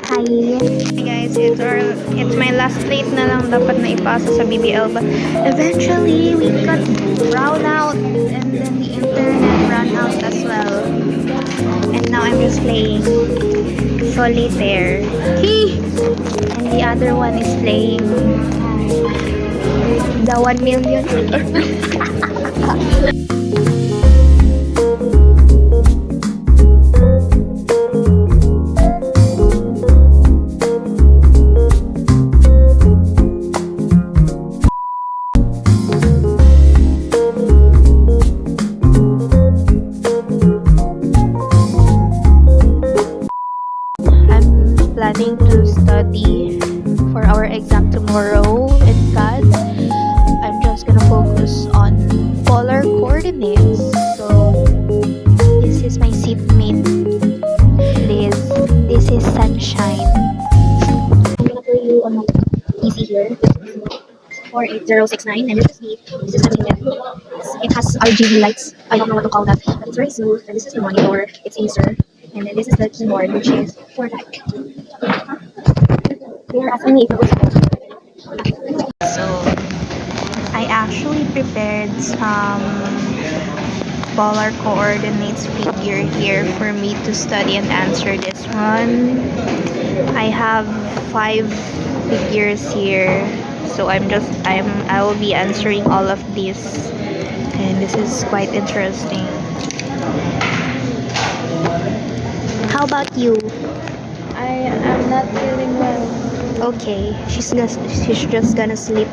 Hi. Hey guys, it's my last plate na lang dapat na ipasa sa BBL, but eventually we got brown out and then the internet ran out as well. And now I'm just playing solitaire. And the other one is playing the 1 million. Planning to study for our exam tomorrow in CAD. I'm just gonna focus on polar coordinates. So this is my seatmate Liz. This is Sunshine. I'm gonna tell you on my PC here. 48069, and this is the thing. It has RGB lights. I don't know what to call that, but it's very smooth. And this is the monitor. It's Acer. And then this is the keyboard, which is Fortec. They're asking me if it was so I actually prepared some polar coordinates figure here for me to study and answer this one. I have 5 figures here, so I will be answering all of these, and this is quite interesting. How about you? I am not feeling well. Okay, she's just gonna sleep.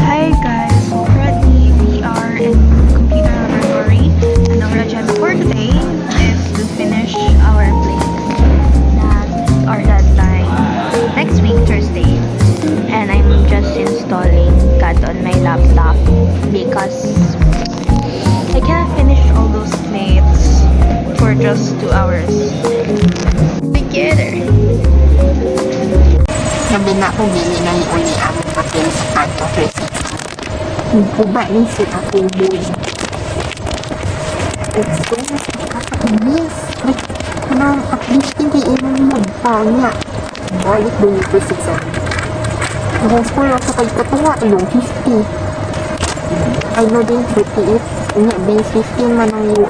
Hi guys, already we are in computer laboratory, and our agenda for today is to finish our plates that are deadline next week Thursday. And I'm just installing CAD on my laptop because I can't finish all those plates for just 2 hours together. Sabi na ako bili ng uli ang papel sa kanto receipt. Nagkuba rin sila ako buwi. It's so nakakainis. Like, kanang at least hindi ilang magpaw niya. Balik doon ito sa exam. Tapos ko lang sa kagkatawa, yung 50. I know din 38. Nga, base 15 man ang yung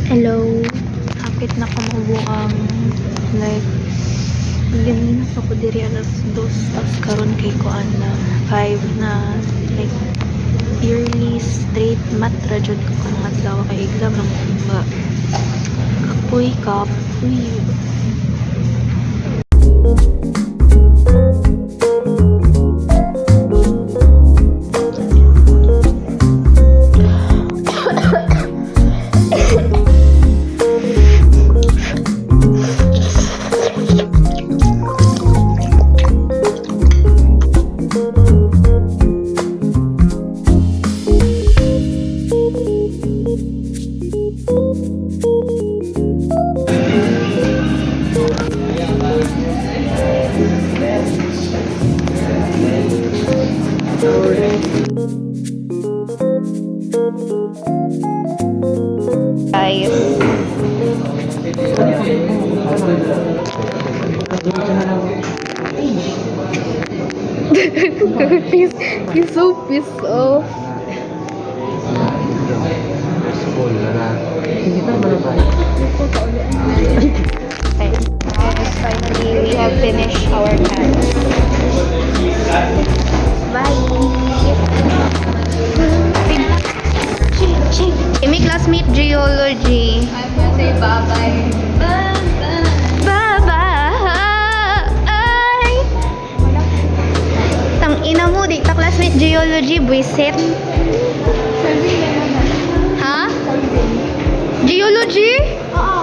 Hello, hapit na kamabuo ang like yun na ako diri alas 2 tapos karon kay kuan na 5 na like purely straight math ra jud ko kanang adlaw kay exam lang ba kapoy guys. He's so pissed off. Okay, finally we have finished our class. Bye! Imi classmate geology. I'm gonna say bye-bye. Bye-bye! Tang ina mo, di ta classmate geology, buisit. Survey na naman. Ha? Geology? Oo.